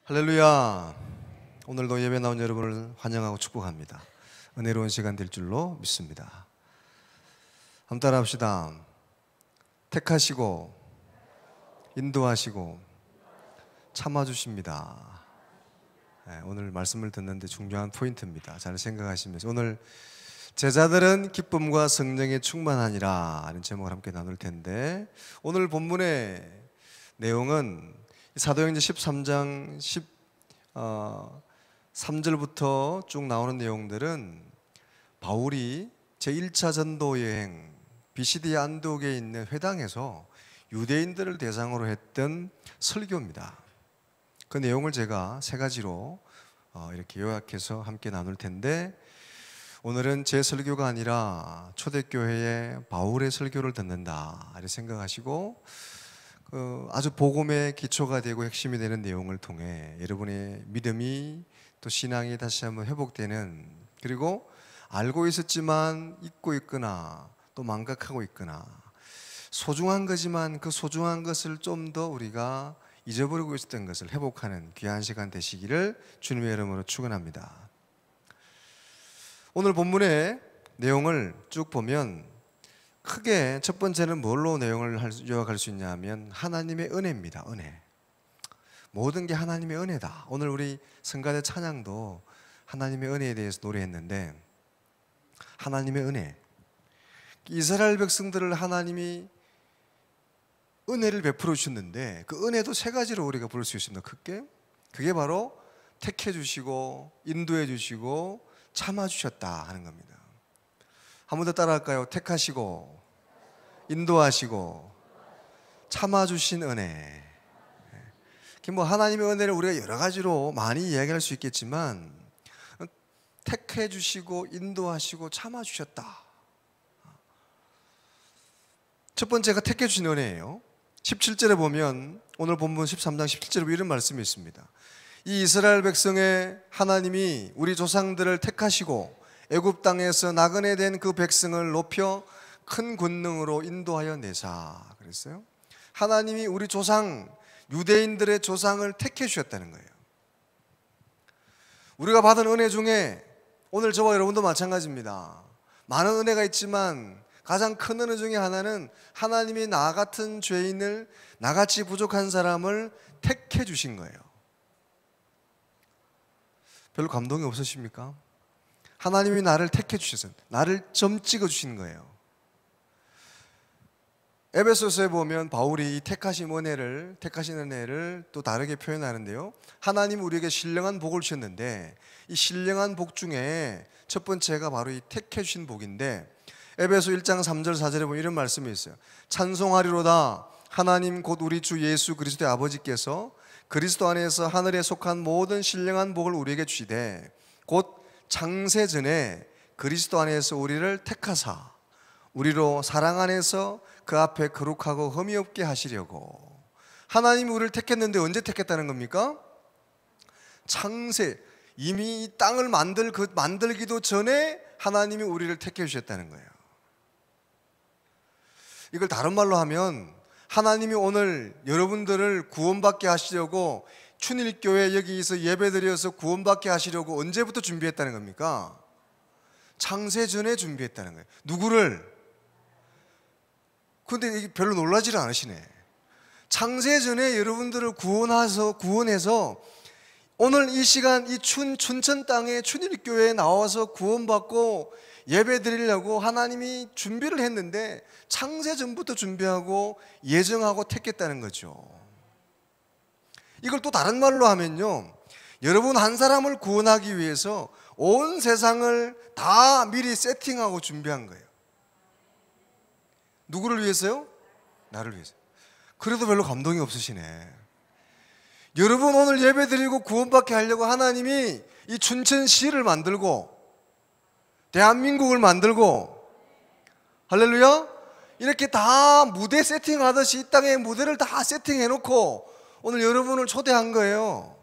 할렐루야. 오늘도 예배 나온 여러분을 환영하고 축복합니다. 은혜로운 시간 될 줄로 믿습니다. 한번 따라 합시다. 택하시고 인도하시고 참아주십니다. 오늘 말씀을 듣는데 중요한 포인트입니다. 잘 생각하시면서 오늘 제자들은 기쁨과 성령에 충만하니라 하는 제목을 함께 나눌 텐데, 오늘 본문의 내용은 사도행전 13장 3절부터 쭉 나오는 내용들은 바울이 제1차 전도 여행 비시디아 안디옥에 있는 회당에서 유대인들을 대상으로 했던 설교입니다. 그 내용을 제가 세 가지로 이렇게 요약해서 함께 나눌 텐데, 오늘은 제 설교가 아니라 초대교회의 바울의 설교를 듣는다 이렇게 생각하시고, 아주 복음의 기초가 되고 핵심이 되는 내용을 통해 여러분의 믿음이 또 신앙이 다시 한번 회복되는, 그리고 알고 있었지만 잊고 있거나 또 망각하고 있거나 소중한 거지만 그 소중한 것을 좀 더 우리가 잊어버리고 있었던 것을 회복하는 귀한 시간 되시기를 주님의 이름으로 축원합니다. 오늘 본문의 내용을 쭉 보면 크게 첫 번째는 뭘로 내용을 요약할 수 있냐 하면 하나님의 은혜입니다. 은혜. 모든 게 하나님의 은혜다. 오늘 우리 성가대 찬양도 하나님의 은혜에 대해서 노래했는데, 하나님의 은혜, 이스라엘 백성들을 하나님이 은혜를 베풀어 주셨는데 그 은혜도 세 가지로 우리가 부를 수 있습니다. 크게 그게 바로 택해 주시고 인도해 주시고 참아 주셨다 하는 겁니다. 한 번 더 따라 할까요? 택하시고 인도하시고 참아 주신 은혜. 뭐 하나님의 은혜를 우리가 여러 가지로 많이 이야기할 수 있겠지만, 택해 주시고 인도하시고 참아 주셨다. 첫 번째가 택해 주신 은혜예요. 17절에 보면 오늘 본문 13장 17절에 이런 말씀이 있습니다. 이 이스라엘 백성의 하나님이 우리 조상들을 택하시고 애굽 땅에서 나그네 된 그 백성을 높여 큰 권능으로 인도하여 내사. 그랬어요. 하나님이 우리 조상, 유대인들의 조상을 택해 주셨다는 거예요. 우리가 받은 은혜 중에 오늘 저와 여러분도 마찬가지입니다. 많은 은혜가 있지만 가장 큰 은혜 중에 하나는 하나님이 나 같은 죄인을, 나같이 부족한 사람을 택해 주신 거예요. 별로 감동이 없으십니까? 하나님이 나를 택해 주셔서 나를 점 찍어 주신 거예요. 에베소서에 보면 바울이 이 택하신 은혜를 또 다르게 표현하는데요, 하나님 우리에게 신령한 복을 주셨는데 이 신령한 복 중에 첫 번째가 바로 이 택해 주신 복인데, 에베소 1장 3절 4절에 보면 이런 말씀이 있어요. 찬송하리로다 하나님 곧 우리 주 예수 그리스도의 아버지께서 그리스도 안에서 하늘에 속한 모든 신령한 복을 우리에게 주시되 곧 창세전에 그리스도 안에서 우리를 택하사 우리로 사랑 안에서 그 앞에 거룩하고 흠이 없게 하시려고. 하나님이 우리를 택했는데 언제 택했다는 겁니까? 창세, 이미 이 땅을 만들기도 전에 하나님이 우리를 택해 주셨다는 거예요. 이걸 다른 말로 하면 하나님이 오늘 여러분들을 구원받게 하시려고 춘일교회 여기서 예배드려서 구원받게 하시려고 언제부터 준비했다는 겁니까? 창세전에 준비했다는 거예요. 누구를? 근데 이게 별로 놀라지를 않으시네. 창세전에 여러분들을 구원해서 오늘 이 시간 이 춘천 땅에 춘일교회에 나와서 구원받고 예배 드리려고 하나님이 준비를 했는데 창세전부터 준비하고 예정하고 택했다는 거죠. 이걸 또 다른 말로 하면요, 여러분 한 사람을 구원하기 위해서 온 세상을 다 미리 세팅하고 준비한 거예요. 누구를 위해서요? 나를 위해서. 그래도 별로 감동이 없으시네. 여러분 오늘 예배 드리고 구원받게 하려고 하나님이 이 춘천시를 만들고 대한민국을 만들고, 할렐루야, 이렇게 다 무대 세팅하듯이 이 땅에 무대를 다 세팅해놓고 오늘 여러분을 초대한 거예요.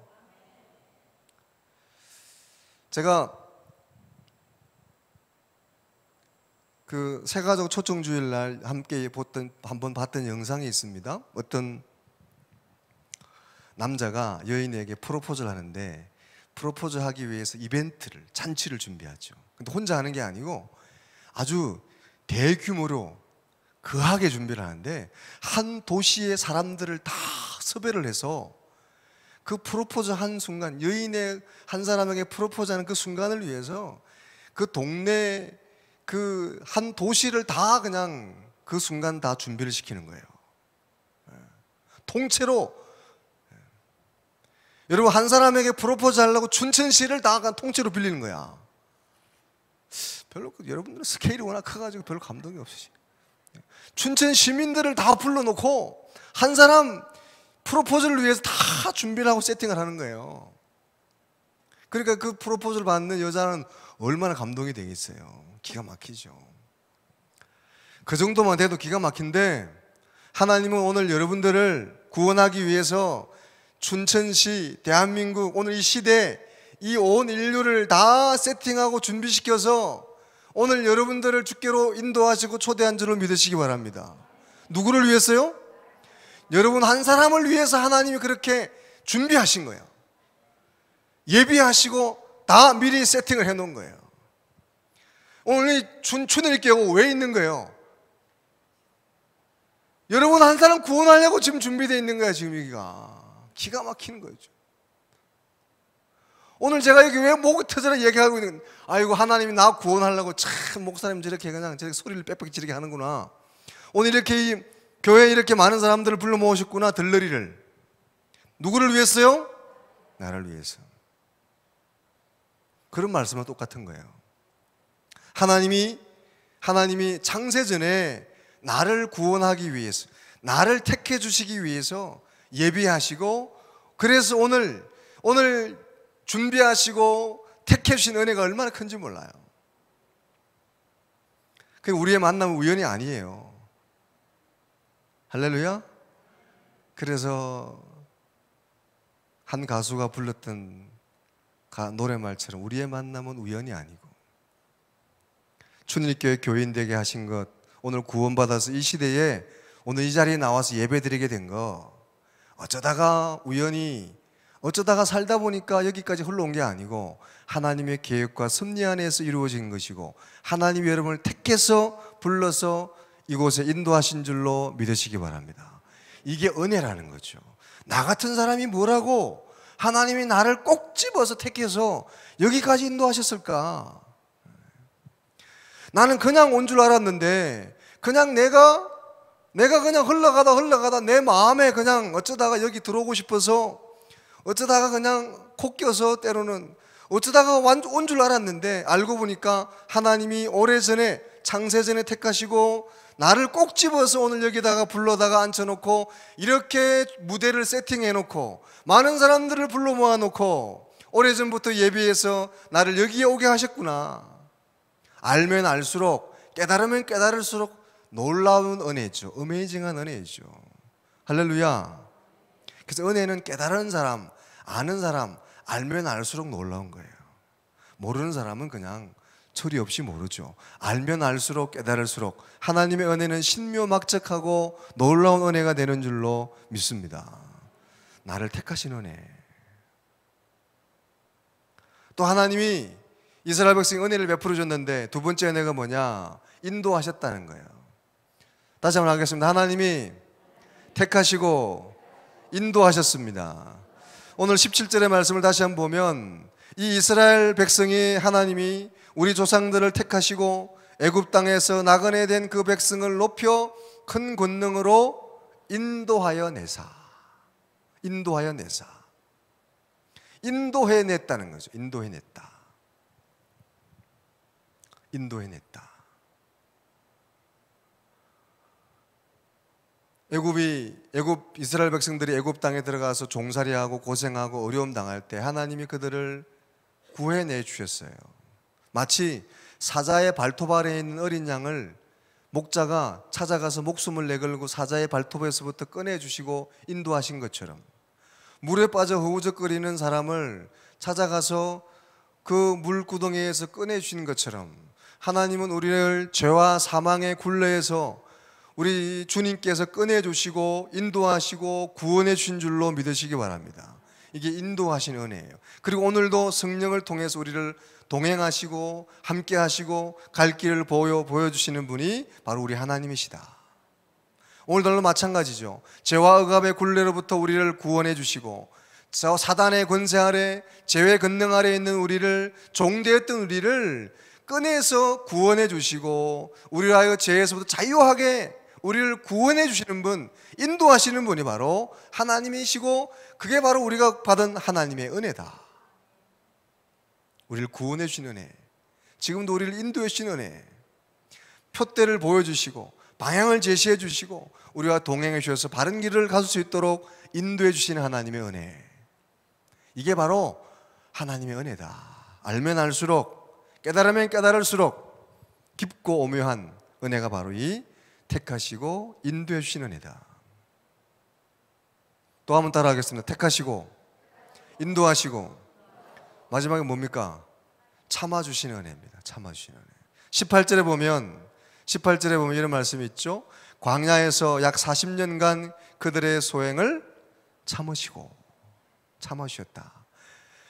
제가 그 새가족 초청주일날 함께 한번 봤던 영상이 있습니다. 어떤 남자가 여인에게 프로포즈를 하는데 프로포즈 하기 위해서 이벤트를, 잔치를 준비하죠. 근데 혼자 하는 게 아니고 아주 대규모로 거하게 준비를 하는데 한 도시의 사람들을 다 섭외를 해서 그 프로포즈 한 순간, 여인의 한 사람에게 프로포즈하는 그 순간을 위해서 그 동네 그 한 도시를 다 그냥 그 순간 다 준비를 시키는 거예요. 통째로. 여러분, 한 사람에게 프로포즈 하려고 춘천시를 다 통째로 빌리는 거야. 별로 여러분들은 스케일이 워낙 커가지고 별로 감동이 없으시. 춘천 시민들을 다 불러놓고 한 사람 프로포즈를 위해서 다 준비를 하고 세팅을 하는 거예요. 그러니까 그 프로포즈를 받는 여자는 얼마나 감동이 되겠어요. 기가 막히죠. 그 정도만 돼도 기가 막힌데 하나님은 오늘 여러분들을 구원하기 위해서 춘천시, 대한민국, 오늘 이 시대, 이 온 인류를 다 세팅하고 준비시켜서 오늘 여러분들을 주께로 인도하시고 초대한 줄로 믿으시기 바랍니다. 누구를 위해서요? 여러분 한 사람을 위해서 하나님이 그렇게 준비하신 거예요. 예비하시고 다 미리 세팅을 해놓은 거예요. 오늘 이 춘일교가 왜 있는 거예요? 여러분 한 사람 구원하려고 지금 준비되어 있는 거야. 지금 여기가 기가 막히는 거죠. 오늘 제가 여기 왜 목이 터져라 얘기하고 있는, 아이고 하나님이 나 구원하려고 참 목사님 저렇게 그냥 저렇게 소리를 빽빽 지르게 하는구나. 오늘 이렇게 이 교회에 이렇게 많은 사람들을 불러 모으셨구나. 들러리를. 누구를 위해서요? 나를 위해서. 그런 말씀은 똑같은 거예요. 하나님이 창세전에 나를 구원하기 위해서, 나를 택해 주시기 위해서 예비하시고, 그래서 오늘 준비하시고 택해 주신 은혜가 얼마나 큰지 몰라요. 그 우리의 만남은 우연이 아니에요. 할렐루야. 그래서 한 가수가 불렀던 노래말처럼 우리의 만남은 우연이 아니고, 춘일교회 교인 되게 하신 것, 오늘 구원받아서 이 시대에 오늘 이 자리에 나와서 예배드리게 된 거, 어쩌다가 우연히, 어쩌다가 살다 보니까 여기까지 흘러온 게 아니고 하나님의 계획과 섭리 안에서 이루어진 것이고, 하나님이 여러분을 택해서 불러서 이곳에 인도하신 줄로 믿으시기 바랍니다. 이게 은혜라는 거죠. 나 같은 사람이 뭐라고 하나님이 나를 꼭 집어서 택해서 여기까지 인도하셨을까? 나는 그냥 온 줄 알았는데, 그냥 내가 그냥 흘러가다 내 마음에 그냥 어쩌다가 여기 들어오고 싶어서, 어쩌다가 그냥 코 껴서 때로는 어쩌다가 온 줄 알았는데, 알고 보니까 하나님이 오래전에 창세전에 택하시고 나를 꼭 집어서 오늘 여기다가 불러다가 앉혀놓고 이렇게 무대를 세팅해놓고 많은 사람들을 불러 모아놓고 오래전부터 예비해서 나를 여기에 오게 하셨구나. 알면 알수록, 깨달으면 깨달을수록 놀라운 은혜죠. 어메이징한 은혜죠. 할렐루야. 그래서 은혜는 깨달은 사람, 아는 사람, 알면 알수록 놀라운 거예요. 모르는 사람은 그냥 처리 없이 모르죠. 알면 알수록 깨달을수록 하나님의 은혜는 신묘막측하고 놀라운 은혜가 되는 줄로 믿습니다. 나를 택하신 은혜. 또 하나님이 이스라엘 백성에 은혜를 베풀어 줬는데 두 번째 은혜가 뭐냐? 인도하셨다는 거예요. 다시 한번 하겠습니다. 하나님이 택하시고 인도하셨습니다. 오늘 17절의 말씀을 다시 한번 보면, 이 이스라엘 백성이 하나님이 우리 조상들을 택하시고 애굽 땅에서 나그네 된 그 백성을 높여 큰 권능으로 인도하여 내사. 인도해냈다는 거죠. 인도해냈다. 이스라엘 백성들이 애굽 땅에 들어가서 종살이하고 고생하고 어려움 당할 때 하나님이 그들을 구해내 주셨어요. 마치 사자의 발톱 아래에 있는 어린 양을 목자가 찾아가서 목숨을 내걸고 사자의 발톱에서부터 꺼내주시고 인도하신 것처럼, 물에 빠져 허우적거리는 사람을 찾아가서 그 물구덩이에서 꺼내주신 것처럼, 하나님은 우리를 죄와 사망의 굴레에서 우리 주님께서 꺼내주시고 인도하시고 구원해 주신 줄로 믿으시기 바랍니다. 이게 인도하신 은혜예요. 그리고 오늘도 성령을 통해서 우리를 동행하시고 함께 하시고 갈 길을 보여주시는 분이 바로 우리 하나님이시다. 오늘날도 마찬가지죠. 죄와 억압의 굴레로부터 우리를 구원해 주시고 사단의 권세 아래, 죄의 권능 아래 있는 우리를, 종되었던 우리를 꺼내서 구원해 주시고 우리를 하여 죄에서부터 자유하게 우리를 구원해 주시는 분, 인도하시는 분이 바로 하나님이시고, 그게 바로 우리가 받은 하나님의 은혜다. 우리를 구원해 주시는 은혜, 지금도 우리를 인도해 주시는 은혜, 표대를 보여주시고 방향을 제시해 주시고 우리와 동행해 주셔서 바른 길을 가실 수 있도록 인도해 주시는 하나님의 은혜, 이게 바로 하나님의 은혜다. 알면 알수록, 깨달으면 깨달을수록 깊고 오묘한 은혜가 바로 이 택하시고 인도해 주시는 은혜다. 또 한번 따라하겠습니다. 택하시고 인도하시고, 마지막에 뭡니까? 참아주시는 은혜입니다. 참아주시는 은혜. 18절에 보면 이런 말씀이 있죠. 광야에서 약 40년간 그들의 소행을 참으셨다.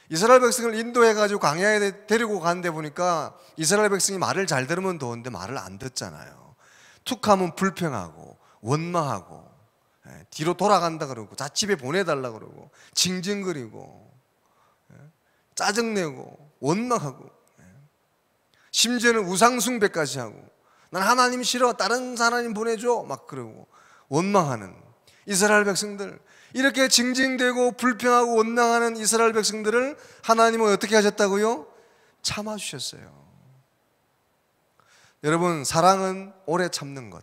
이스라엘 백성을 인도해가지고 광야에 데리고 가는데 보니까 이스라엘 백성이 말을 잘 들으면 좋은데 말을 안 듣잖아요. 툭하면 불평하고 원망하고 뒤로 돌아간다 그러고 자집에 보내달라 그러고 징징거리고 짜증내고 원망하고, 심지어는 우상숭배까지 하고 난 하나님 싫어, 다른 하나님 보내줘 막 그러고 원망하는 이스라엘 백성들, 이렇게 징징대고 불평하고 원망하는 이스라엘 백성들을 하나님은 어떻게 하셨다고요? 참아주셨어요. 여러분, 사랑은 오래 참는 것.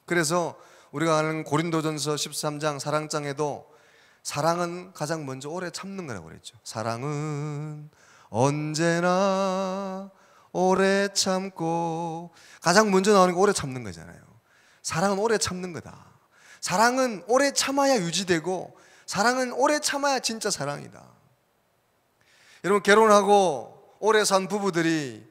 그래서 우리가 아는 고린도전서 13장 사랑장에도 사랑은 가장 먼저 오래 참는 거라고 그랬죠. 사랑은 언제나 오래 참고, 가장 먼저 나오는 게 오래 참는 거잖아요. 사랑은 오래 참는 거다. 사랑은 오래 참아야 유지되고, 사랑은 오래 참아야 진짜 사랑이다. 여러분, 결혼하고 오래 산 부부들이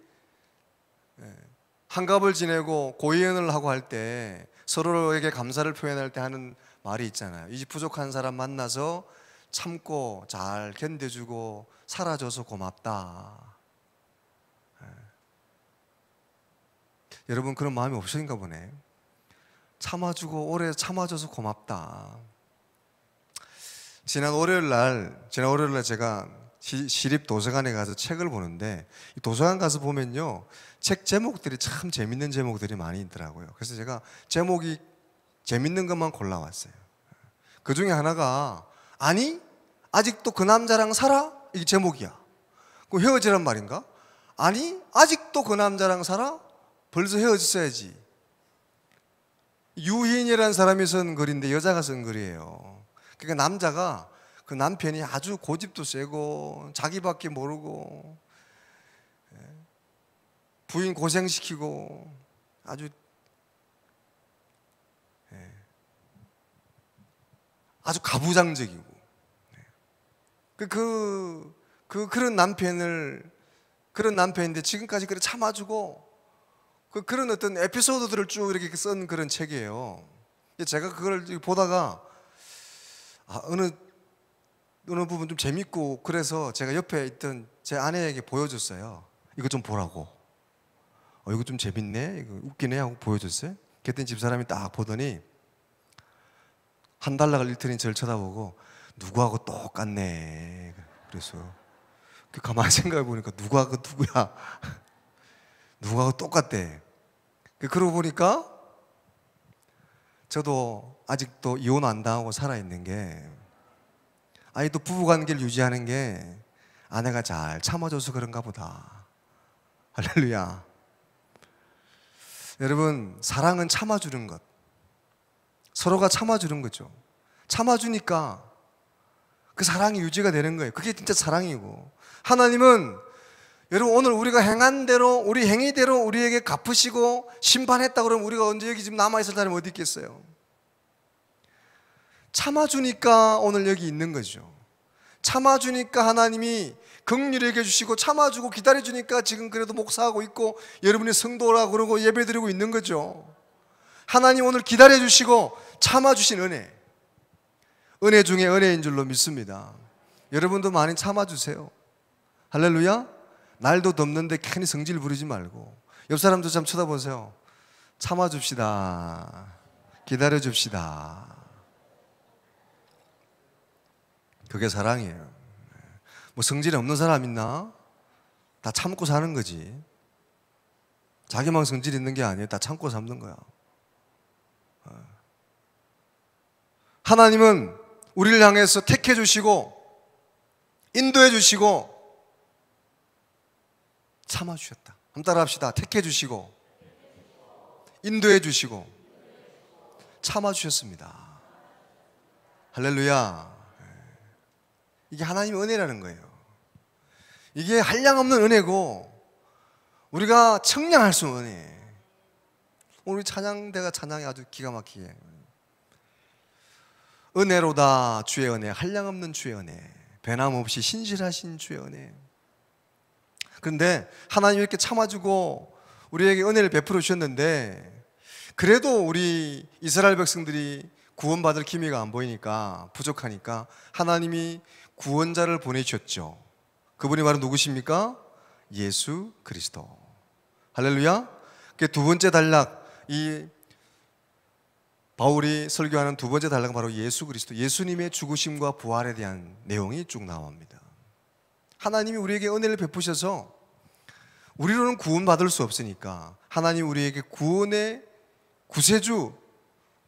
한갑을 지내고 고이연을 하고 할 때 서로에게 감사를 표현할 때 하는 말이 있잖아요. 이 집 부족한 사람 만나서 참고 잘 견뎌주고 살아줘서 고맙다. 여러분, 그런 마음이 없으신가 보네. 참아주고 오래 참아줘서 고맙다. 지난 월요일 날 제가 시립 도서관에 가서 책을 보는데, 도서관 가서 보면요, 책 제목들이 참 재밌는 제목들이 많이 있더라고요. 그래서 제가 제목이 재밌는 것만 골라왔어요. 그 중에 하나가 아니 아직도 그 남자랑 살아? 이게 제목이야. 그럼 헤어지란 말인가? 아니 아직도 그 남자랑 살아? 벌써 헤어졌어야지. 유희인이라는 사람이 쓴 글인데 여자가 쓴 글이에요. 그러니까 남자가, 그 남편이 아주 고집도 세고 자기밖에 모르고 부인 고생시키고 아주 가부장적이고, 그런 남편인데 지금까지 그래 참아주고, 그런 어떤 에피소드들을 쭉 이렇게 쓴 그런 책이에요. 제가 그걸 보다가 어느 부분 좀 재밌고, 그래서 제가 옆에 있던 제 아내에게 보여줬어요. 이거 좀 보라고. 이거 좀 재밌네, 이거 웃기네 하고 보여줬어요. 그랬더니 집사람이 딱 보더니 한 달락을 잃더니 저를 쳐다보고 누구하고 똑같네. 그래서 가만히 생각해 보니까 누구하고 누구야? 누구하고 똑같대. 그러고 보니까 저도 아직도 이혼 안 당하고 살아있는 게, 아직도 부부관계를 유지하는 게 아내가 잘 참아줘서 그런가 보다. 할렐루야. 여러분, 사랑은 참아주는 것, 서로가 참아주는 거죠. 참아주니까 그 사랑이 유지가 되는 거예요. 그게 진짜 사랑이고, 하나님은 여러분 오늘 우리가 행한 대로, 우리 행위대로 우리에게 갚으시고 심판했다 그러면 우리가 언제 여기 지금 남아있을 사람이 어디 있겠어요? 참아주니까 오늘 여기 있는 거죠. 참아주니까 하나님이 긍휼히 여겨주시고, 참아주고 기다려주니까 지금 그래도 목사하고 있고 여러분이 성도라 그러고 예배드리고 있는 거죠. 하나님 오늘 기다려주시고 참아주신 은혜, 은혜 중에 은혜인 줄로 믿습니다. 여러분도 많이 참아주세요. 할렐루야. 날도 덥는데 괜히 성질 부리지 말고 옆 사람도 좀 쳐다보세요. 참아줍시다. 기다려줍시다. 그게 사랑이에요. 뭐 성질이 없는 사람 있나? 다 참고 사는 거지. 자기만 성질 있는 게 아니에요. 다 참고 삼는 거야. 하나님은 우리를 향해서 택해 주시고 인도해 주시고 참아 주셨다. 한번 따라 합시다. 택해 주시고 인도해 주시고 참아 주셨습니다. 할렐루야. 이게 하나님의 은혜라는 거예요. 이게 한량없는 은혜고 우리가 청량할 수 없는 은혜. 우리 찬양대가 찬양이 아주 기가 막히게 은혜로다 주의 은혜, 한량없는 주의 은혜, 변함없이 신실하신 주의 은혜. 그런데 하나님이 이렇게 참아주고 우리에게 은혜를 베풀어 주셨는데 그래도 우리 이스라엘 백성들이 구원받을 기미가 안 보이니까 부족하니까 하나님이 구원자를 보내주셨죠. 그분이 바로 누구십니까? 예수 그리스도. 할렐루야. 그 두 번째 단락, 이 바울이 설교하는 두 번째 단락은 바로 예수 그리스도, 예수님의 죽으심과 부활에 대한 내용이 쭉 나옵니다. 하나님이 우리에게 은혜를 베푸셔서 우리로는 구원받을 수 없으니까 하나님이 우리에게 구원의 구세주,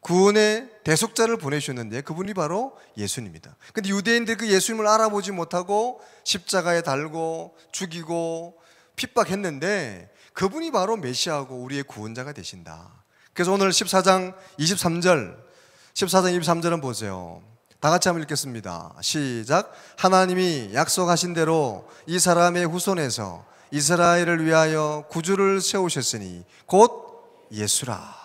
구원의 대속자를 보내주셨는데 그분이 바로 예수님입니다. 근데 유대인들이 그 예수님을 알아보지 못하고 십자가에 달고 죽이고 핍박했는데 그분이 바로 메시아고 우리의 구원자가 되신다. 그래서 오늘 14장 23절은 보세요. 다 같이 한번 읽겠습니다. 시작. 하나님이 약속하신 대로 이 사람의 후손에서 이스라엘을 위하여 구주를 세우셨으니 곧 예수라.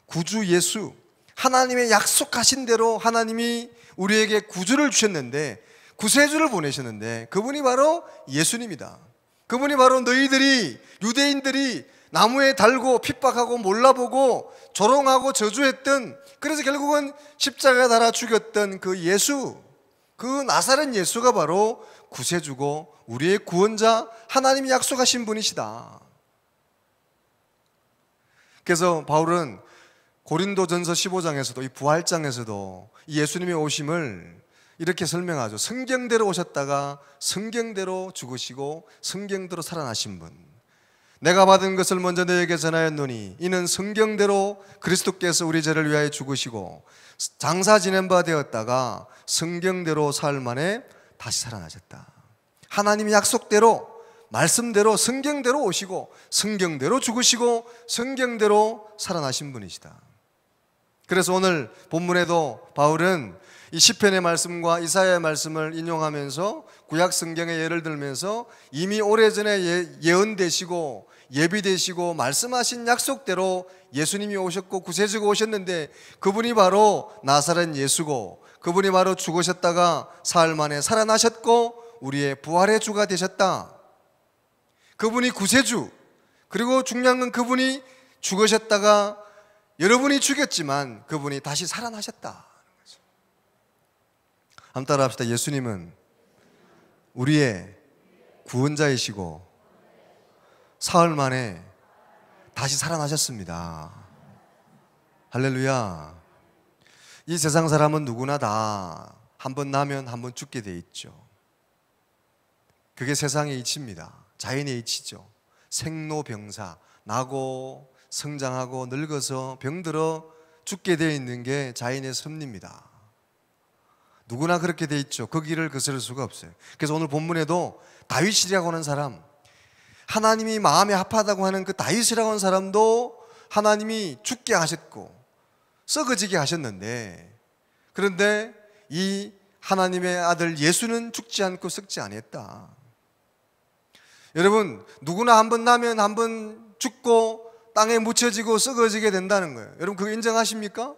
구주 예수. 하나님의 약속하신 대로 하나님이 우리에게 구주를 주셨는데 구세주를 보내셨는데 그분이 바로 예수님이다. 그분이 바로 너희들이 유대인들이 나무에 달고 핍박하고 몰라보고 조롱하고 저주했던, 그래서 결국은 십자가에 달아 죽였던 그 예수, 그 나사렛 예수가 바로 구세주고 우리의 구원자, 하나님이 약속하신 분이시다. 그래서 바울은 고린도전서 15장에서도 이 부활장에서도 이 예수님의 오심을 이렇게 설명하죠. 성경대로 오셨다가 성경대로 죽으시고 성경대로 살아나신 분. 내가 받은 것을 먼저 너에게 전하였노니 이는 성경대로 그리스도께서 우리 죄를 위하여 죽으시고 장사 지낸 바 되었다가 성경대로 사흘 만에 다시 살아나셨다. 하나님의 약속대로 말씀대로 성경대로 오시고 성경대로 죽으시고 성경대로 살아나신 분이시다. 그래서 오늘 본문에도 바울은 이 시편의 말씀과 이사야의 말씀을 인용하면서 구약 성경의 예를 들면서 이미 오래전에 예언되시고 예비되시고 말씀하신 약속대로 예수님이 오셨고 구세주가 오셨는데 그분이 바로 나사렛 예수고 그분이 바로 죽으셨다가 사흘 만에 살아나셨고 우리의 부활의 주가 되셨다. 그분이 구세주, 그리고 중요한 건 그분이 죽으셨다가 여러분이 죽였지만 그분이 다시 살아나셨다. 한번 따라 합시다. 예수님은 우리의 구원자이시고 사흘 만에 다시 살아나셨습니다. 할렐루야. 이 세상 사람은 누구나 다 한 번 나면 한 번 죽게 돼 있죠. 그게 세상의 이치입니다. 자연의 이치죠. 생로병사, 나고 성장하고 늙어서 병들어 죽게 되어 있는 게 자연의 섭리입니다. 누구나 그렇게 돼 있죠. 그 길을 거스를 수가 없어요. 그래서 오늘 본문에도 다윗이라고 하는 사람, 하나님이 마음에 합하다고 하는 그 다윗이라고 하는 사람도 하나님이 죽게 하셨고 썩어지게 하셨는데, 그런데 이 하나님의 아들 예수는 죽지 않고 썩지 않았다. 여러분, 누구나 한 번 나면 한 번 죽고 땅에 묻혀지고 썩어지게 된다는 거예요. 여러분 그거 인정하십니까?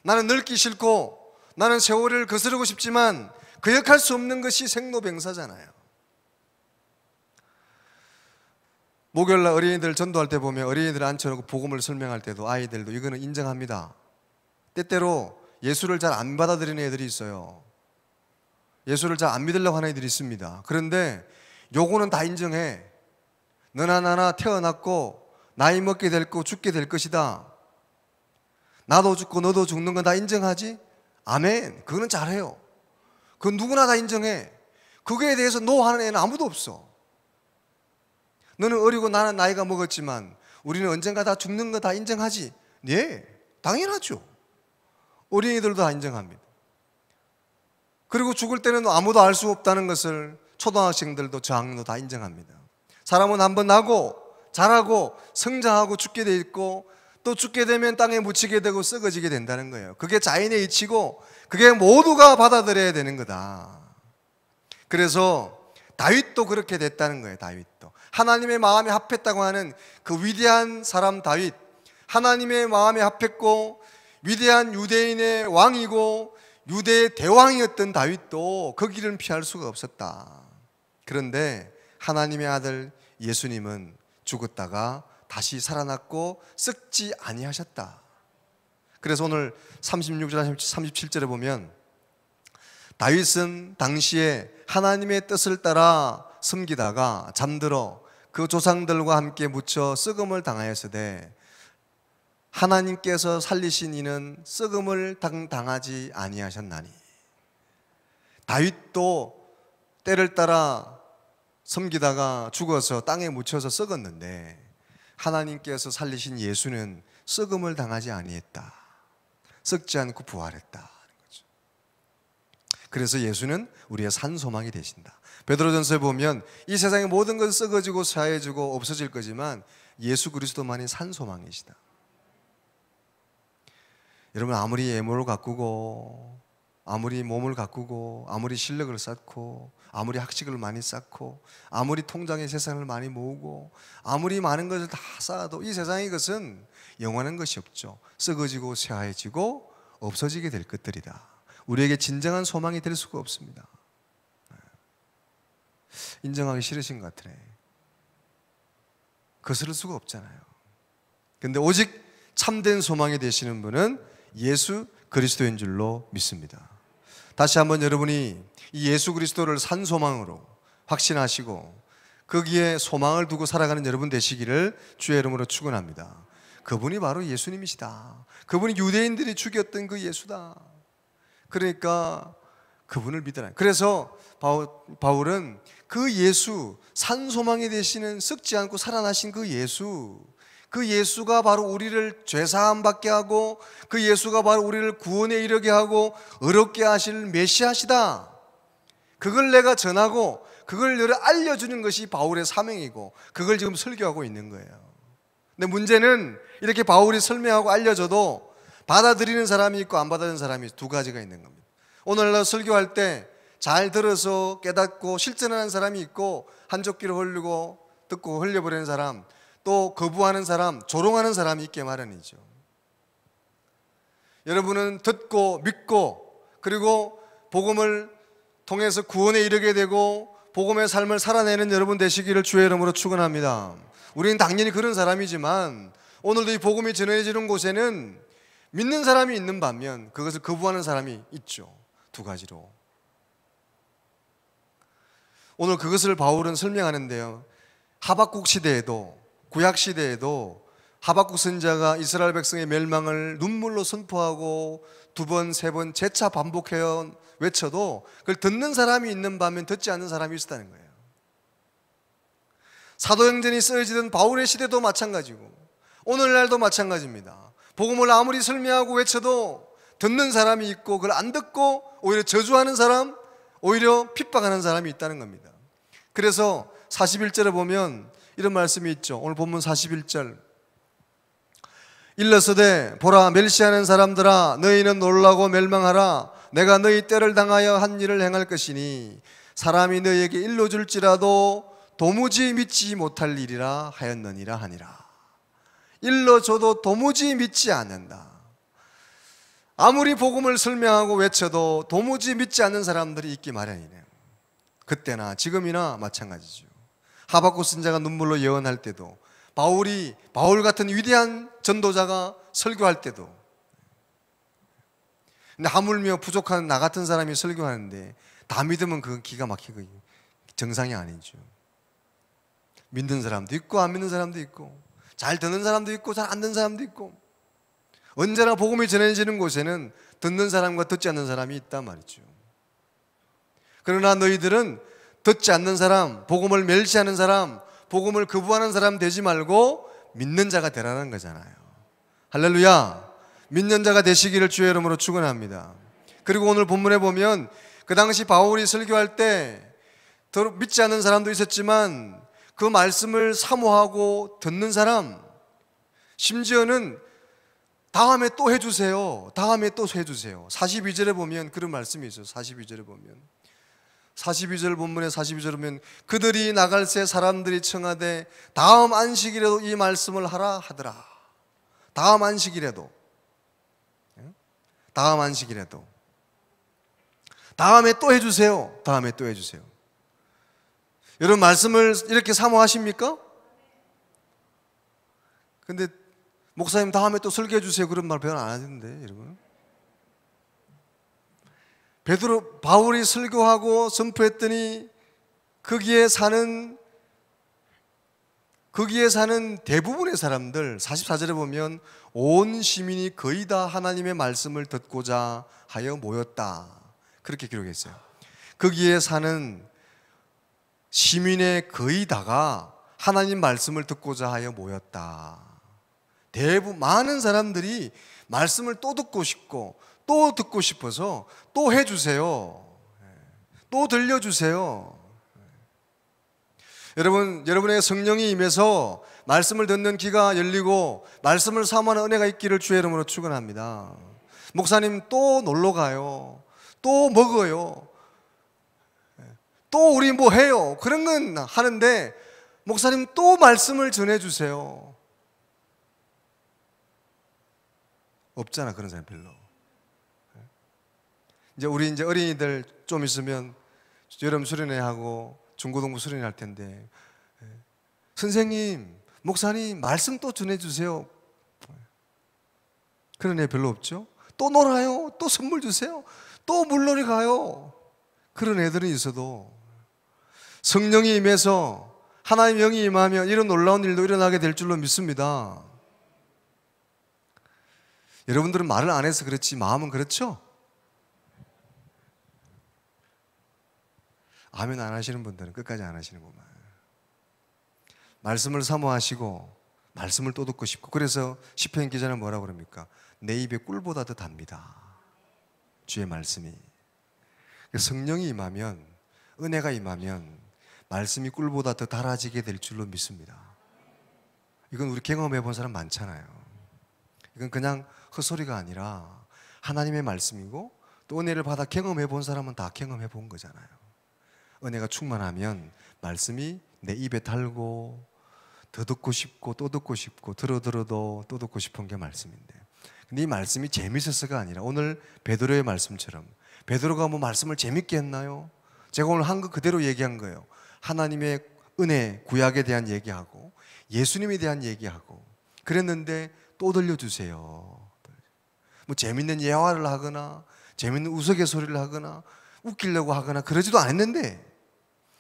나는 늙기 싫고 나는 세월을 거스르고 싶지만 거역할 수 없는 것이 생로병사잖아요. 목요일날 어린이들 전도할 때 보면 어린이들 앉혀놓고 복음을 설명할 때도 아이들도 이거는 인정합니다. 때때로 예수를 잘 안 받아들이는 애들이 있어요. 예수를 잘 안 믿으려고 하는 애들이 있습니다. 그런데 요거는 다 인정해. 너나 나나 태어났고 나이 먹게 될 거 죽게 될 것이다. 나도 죽고 너도 죽는 건 다 인정하지? 아멘. 그거는 잘해요. 그건 누구나 다 인정해. 그거에 대해서 노하는 애는 아무도 없어. 너는 어리고 나는 나이가 먹었지만 우리는 언젠가 다 죽는 거 다 인정하지? 네, 당연하죠. 어린이들도 다 인정합니다. 그리고 죽을 때는 아무도 알 수 없다는 것을 초등학생들도 저학년도 다 인정합니다. 사람은 한번 나고 자라고 성장하고 죽게 돼 있고 또 죽게 되면 땅에 묻히게 되고 썩어지게 된다는 거예요. 그게 자연의 이치고 그게 모두가 받아들여야 되는 거다. 그래서 다윗도 그렇게 됐다는 거예요. 다윗도 하나님의 마음에 합했다고 하는 그 위대한 사람 다윗, 하나님의 마음에 합했고 위대한 유대인의 왕이고 유대의 대왕이었던 다윗도 그 길은 피할 수가 없었다. 그런데 하나님의 아들 예수님은 죽었다가 다시 살아났고 썩지 아니하셨다. 그래서 오늘 36절 37절에 보면 다윗은 당시에 하나님의 뜻을 따라 섬기다가 잠들어 그 조상들과 함께 묻혀 썩음을 당하였으되 하나님께서 살리신 이는 썩음을 당하지 아니하셨나니. 다윗도 때를 따라 섬기다가 죽어서 땅에 묻혀서 썩었는데 하나님께서 살리신 예수는 썩음을 당하지 아니했다. 썩지 않고 부활했다. 그래서 예수는 우리의 산 소망이 되신다. 베드로전서에 보면 이 세상의 모든 것은 썩어지고 사해지고 없어질 거지만 예수 그리스도만이 산 소망이시다. 여러분, 아무리 외모를 가꾸고 아무리 몸을 가꾸고 아무리 실력을 쌓고 아무리 학식을 많이 쌓고 아무리 통장에 재산을 많이 모으고 아무리 많은 것을 다 쌓아도 이 세상의 것은 영원한 것이 없죠. 썩어지고 쇠하해지고 없어지게 될 것들이다. 우리에게 진정한 소망이 될 수가 없습니다. 인정하기 싫으신 것 같으네. 거스를 수가 없잖아요. 그런데 오직 참된 소망이 되시는 분은 예수 그리스도인 줄로 믿습니다. 다시 한번 여러분이 이 예수 그리스도를 산 소망으로 확신하시고 거기에 소망을 두고 살아가는 여러분 되시기를 주의 이름으로 축원합니다. 그분이 바로 예수님이시다. 그분이 유대인들이 죽였던 그 예수다. 그러니까 그분을 믿으라. 그래서 바울은 그 예수, 산 소망이 되시는 썩지 않고 살아나신 그 예수가 바로 우리를 죄사함 받게 하고 그 예수가 바로 우리를 구원에 이르게 하고 의롭게 하실 메시아시다. 그걸 내가 전하고 그걸 너를 알려주는 것이 바울의 사명이고 그걸 지금 설교하고 있는 거예요. 근데 문제는 이렇게 바울이 설명하고 알려줘도 받아들이는 사람이 있고 안 받아들이는 사람이 두 가지가 있는 겁니다. 오늘날 설교할 때 잘 들어서 깨닫고 실천하는 사람이 있고 한쪽 귀로 흘리고 듣고 흘려버리는 사람, 또 거부하는 사람, 조롱하는 사람이 있게 마련이죠. 여러분은 듣고 믿고 그리고 복음을 통해서 구원에 이르게 되고 복음의 삶을 살아내는 여러분 되시기를 주의 이름으로 축원합니다. 우리는 당연히 그런 사람이지만 오늘도 이 복음이 전해지는 곳에는 믿는 사람이 있는 반면 그것을 거부하는 사람이 있죠. 두 가지로. 오늘 그것을 바울은 설명하는데요. 하박국 시대에도 구약 시대에도 하박국 선지자가 이스라엘 백성의 멸망을 눈물로 선포하고 두 번, 세 번 재차 반복해요 외쳐도 그걸 듣는 사람이 있는 반면 듣지 않는 사람이 있었다는 거예요. 사도행전이 쓰여지던 바울의 시대도 마찬가지고 오늘날도 마찬가지입니다. 복음을 아무리 설명하고 외쳐도 듣는 사람이 있고 그걸 안 듣고 오히려 저주하는 사람, 오히려 핍박하는 사람이 있다는 겁니다. 그래서 41절에 보면 이런 말씀이 있죠. 오늘 본문 41절. 일러서되 보라 멸시하는 사람들아 너희는 놀라고 멸망하라. 내가 너희 때를 당하여 한 일을 행할 것이니 사람이 너희에게 일러줄지라도 도무지 믿지 못할 일이라 하였느니라 하니라. 일러줘도 도무지 믿지 않는다. 아무리 복음을 설명하고 외쳐도 도무지 믿지 않는 사람들이 있기 마련이네요. 그때나 지금이나 마찬가지죠. 하박국 선지자가 눈물로 예언할 때도, 바울 같은 위대한 전도자가 설교할 때도. 근데 하물며 부족한 나 같은 사람이 설교하는데 다 믿으면 그건 기가 막히고 정상이 아니죠. 믿는 사람도 있고 안 믿는 사람도 있고, 잘 듣는 사람도 있고 잘 안 듣는 사람도 있고, 언제나 복음이 전해지는 곳에는 듣는 사람과 듣지 않는 사람이 있단 말이죠. 그러나 너희들은 듣지 않는 사람, 복음을 멸시하는 사람, 복음을 거부하는 사람 되지 말고 믿는 자가 되라는 거잖아요. 할렐루야. 믿는 자가 되시기를 주의 이름으로 축원합니다. 그리고 오늘 본문에 보면 그 당시 바울이 설교할 때 믿지 않는 사람도 있었지만 그 말씀을 사모하고 듣는 사람, 심지어는 다음에 또 해주세요, 다음에 또 해주세요. 42절에 보면 그런 말씀이 있어요. 42절에 보면, 42절 본문에 42절에 보면 그들이 나갈새 사람들이 청하되 다음 안식일에도 이 말씀을 하라 하더라. 다음 안식일에도, 다음 안식일에도, 다음에 또 해주세요, 다음에 또 해주세요. 여러분 말씀을 이렇게 사모하십니까? 근데 목사님 다음에 또 설교해 주세요 그런 말 별로 안 하던데 여러분. 바울이 설교하고 선포했더니 거기에 사는 대부분의 사람들, 44절에 보면 온 시민이 거의 다 하나님의 말씀을 듣고자 하여 모였다, 그렇게 기록했어요. 거기에 사는 시민의 거의 다가 하나님 말씀을 듣고자 하여 모였다. 많은 사람들이 말씀을 또 듣고 싶고 또 듣고 싶어서 또 해주세요, 또 들려주세요. 여러분의 성령이 임해서 말씀을 듣는 귀가 열리고 말씀을 사모하는 은혜가 있기를 주의 이름으로 축원합니다. 목사님 또 놀러 가요, 또 먹어요, 또 우리 뭐 해요, 그런 건 하는데 목사님 또 말씀을 전해주세요. 없잖아, 그런 사람 별로. 우리 어린이들 좀 있으면 여름 수련회 하고 중고등부 수련회 할 텐데, 선생님, 목사님 말씀 또 전해주세요. 그런 애 별로 없죠. 또 놀아요, 또 선물 주세요, 또 물놀이 가요. 그런 애들은 있어도 성령이 임해서 하나님 영이 임하면 이런 놀라운 일도 일어나게 될 줄로 믿습니다. 여러분들은 말을 안 해서 그렇지 마음은 그렇죠? 아멘 안 하시는 분들은 끝까지 안 하시는구만. 말씀을 사모하시고 말씀을 또 듣고 싶고, 그래서 시편 기자는 뭐라고 그럽니까? 내 입에 꿀보다 더 답니다, 주의 말씀이. 성령이 임하면, 은혜가 임하면 말씀이 꿀보다 더 달아지게 될 줄로 믿습니다. 이건 우리 경험해 본 사람 많잖아요. 이건 그냥 헛소리가 아니라 하나님의 말씀이고, 또 은혜를 받아 경험해 본 사람은 다 경험해 본 거잖아요. 은혜가 충만하면 말씀이 내 입에 달고 더 듣고 싶고 또 듣고 싶고, 들어도 또 듣고 싶은 게 말씀인데, 근데 이 말씀이 재밌어서가 아니라 오늘 베드로의 말씀처럼, 베드로가 뭐 말씀을 재밌게 했나요? 제가 오늘 한 거 그대로 얘기한 거예요. 하나님의 은혜, 구약에 대한 얘기하고 예수님에 대한 얘기하고 그랬는데 또 들려주세요. 뭐 재밌는 예화를 하거나 재밌는 우스갯소리를 하거나 웃기려고 하거나 그러지도 않았는데,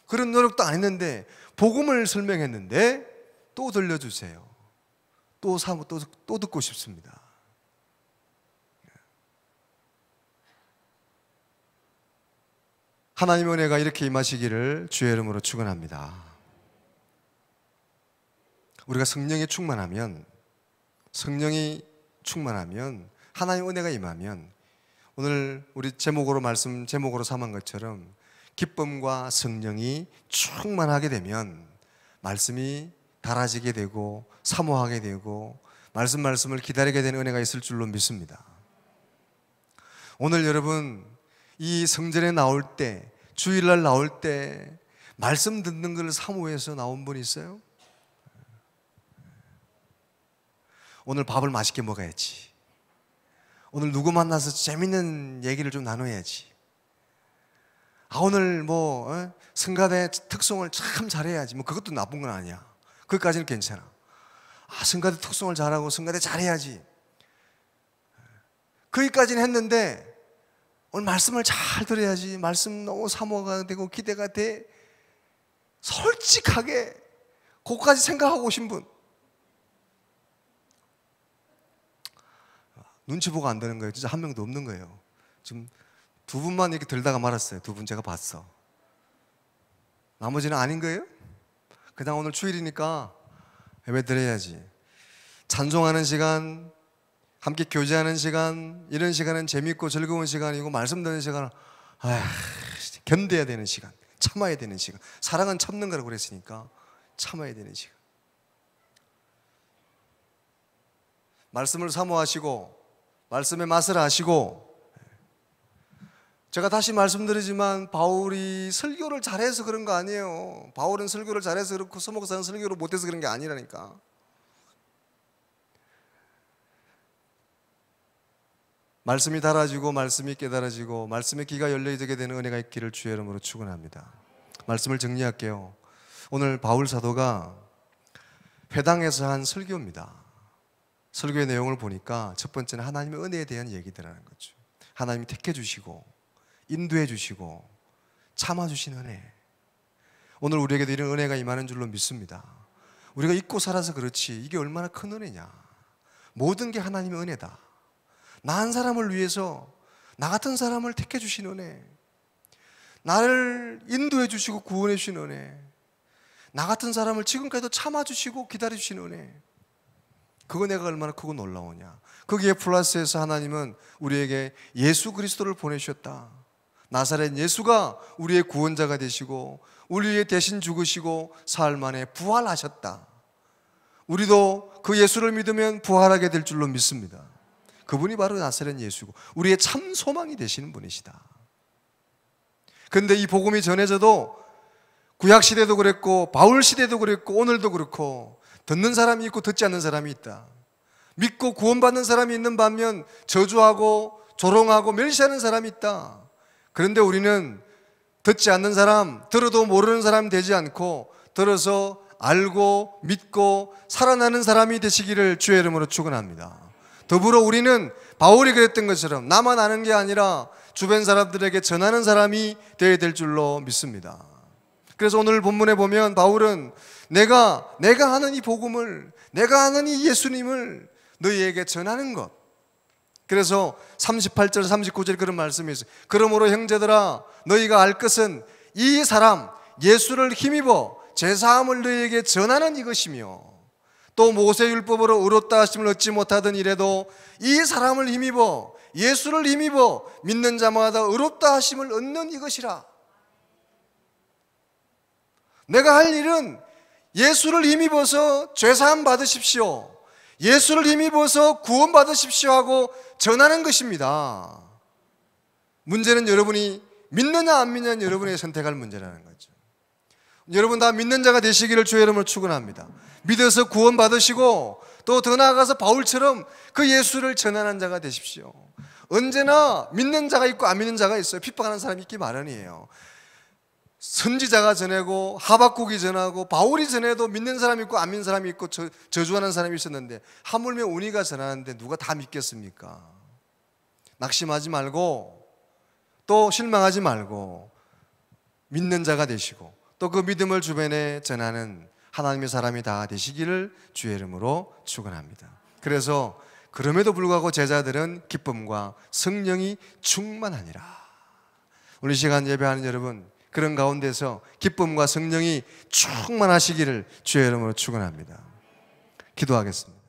그런 노력도 안 했는데, 복음을 설명했는데 또 들려주세요. 또 듣고 싶습니다. 하나님의 은혜가 이렇게 임하시기를 주의 이름으로 축원합니다. 우리가 성령이 충만하면 하나님의 은혜가 임하면, 오늘 우리 제목으로 삼은 것처럼 기쁨과 성령이 충만하게 되면 말씀이 달아지게 되고 사모하게 되고 말씀을 기다리게 되는 은혜가 있을 줄로 믿습니다. 오늘 여러분 이 성전에 나올 때, 주일날 나올 때 말씀 듣는 걸 사모해서 나온 분 있어요? 오늘 밥을 맛있게 먹어야지, 오늘 누구 만나서 재밌는 얘기를 좀 나눠야지, 오늘 뭐 성가대 특송을 참 잘해야지, 뭐 그것도 나쁜 건 아니야. 그것까지는 괜찮아. 성가대 특송을 잘하고 성가대 잘해야지, 거기까지는 했는데 오늘 말씀을 잘 들어야지, 말씀 너무 사모가 되고 기대가 돼, 솔직하게 그거까지 생각하고 오신 분, 눈치 보고 안 되는 거예요. 진짜 한 명도 없는 거예요. 지금 두 분만 이렇게 들다가 말았어요. 두 분 제가 봤어. 나머지는 아닌 거예요? 그냥 오늘 주일이니까 예배 드려야지. 찬송하는 시간, 함께 교제하는 시간, 이런 시간은 재밌고 즐거운 시간이고, 말씀 듣는 시간은 견뎌야 되는 시간, 참아야 되는 시간. 사랑은 참는 거라고 그랬으니까 참아야 되는 시간. 말씀을 사모하시고 말씀의 맛을 아시고, 제가 다시 말씀드리지만 바울이 설교를 잘해서 그런 거 아니에요. 바울은 설교를 잘해서 그렇고 서목사는 설교를 못해서 그런 게 아니라니까. 말씀이 달아지고 말씀이 깨달아지고 말씀의 귀가 열려지게 되는 은혜가 있기를 주의 이름으로 축원합니다. 말씀을 정리할게요. 오늘 바울 사도가 회당에서 한 설교입니다. 설교의 내용을 보니까 첫 번째는 하나님의 은혜에 대한 얘기들하는 거죠. 하나님이 택해 주시고 인도해 주시고 참아 주신 은혜. 오늘 우리에게도 이런 은혜가 임하는 줄로 믿습니다. 우리가 잊고 살아서 그렇지 이게 얼마나 큰 은혜냐. 모든 게 하나님의 은혜다. 나 한 사람을 위해서 나 같은 사람을 택해 주신 은혜, 나를 인도해 주시고 구원해 주신 은혜, 나 같은 사람을 지금까지도 참아 주시고 기다려 주신 은혜, 그 은혜가 얼마나 크고 놀라우냐. 거기에 플러스해서 하나님은 우리에게 예수 그리스도를 보내주셨다. 나사렛 예수가 우리의 구원자가 되시고 우리 위해 대신 죽으시고 사흘 만에 부활하셨다. 우리도 그 예수를 믿으면 부활하게 될 줄로 믿습니다. 그분이 바로 나사렛 예수고 우리의 참 소망이 되시는 분이시다. 그런데 이 복음이 전해져도 구약시대도 그랬고 바울시대도 그랬고 오늘도 그렇고 듣는 사람이 있고 듣지 않는 사람이 있다. 믿고 구원받는 사람이 있는 반면 저주하고 조롱하고 멸시하는 사람이 있다. 그런데 우리는 듣지 않는 사람, 들어도 모르는 사람 되지 않고 들어서 알고 믿고 살아나는 사람이 되시기를 주의 이름으로 축원합니다. 더불어 우리는 바울이 그랬던 것처럼 나만 아는 게 아니라 주변 사람들에게 전하는 사람이 되어야 될 줄로 믿습니다. 그래서 오늘 본문에 보면 바울은 내가 아는 이 복음을, 내가 아는 이 예수님을 너희에게 전하는 것. 그래서 38절 39절 그런 말씀이 있어요. 그러므로 형제들아 너희가 알 것은 이 사람 예수를 힘입어 제사함을 너희에게 전하는 이것이며 또 모세율법으로 의롭다 하심을 얻지 못하던 이래도 이 사람을 힘입어 예수를 힘입어 믿는 자마다 의롭다 하심을 얻는 이것이라. 내가 할 일은 예수를 힘입어서 죄사함 받으십시오, 예수를 힘입어서 구원 받으십시오 하고 전하는 것입니다. 문제는 여러분이 믿느냐 안 믿느냐는 여러분이 선택할 문제라는 거죠. 여러분 다 믿는 자가 되시기를 주의 이름으로 축원합니다. 믿어서 구원 받으시고 또 더 나아가서 바울처럼 그 예수를 전하는 자가 되십시오. 언제나 믿는 자가 있고 안 믿는 자가 있어요. 핍박하는 사람이 있기 마련이에요. 선지자가 전하고 하박국이 전하고 바울이 전해도 믿는 사람이 있고 안 믿는 사람이 있고 저주하는 사람이 있었는데 하물며 우리가 전하는데 누가 다 믿겠습니까? 낙심하지 말고 또 실망하지 말고 믿는 자가 되시고 또 그 믿음을 주변에 전하는 하나님의 사람이 다 되시기를 주의 이름으로 축원합니다. 그래서 그럼에도 불구하고 제자들은 기쁨과 성령이 충만하니라. 오늘 시간 예배하는 여러분, 그런 가운데서 기쁨과 성령이 충만하시기를 주의 이름으로 축원합니다. 기도하겠습니다.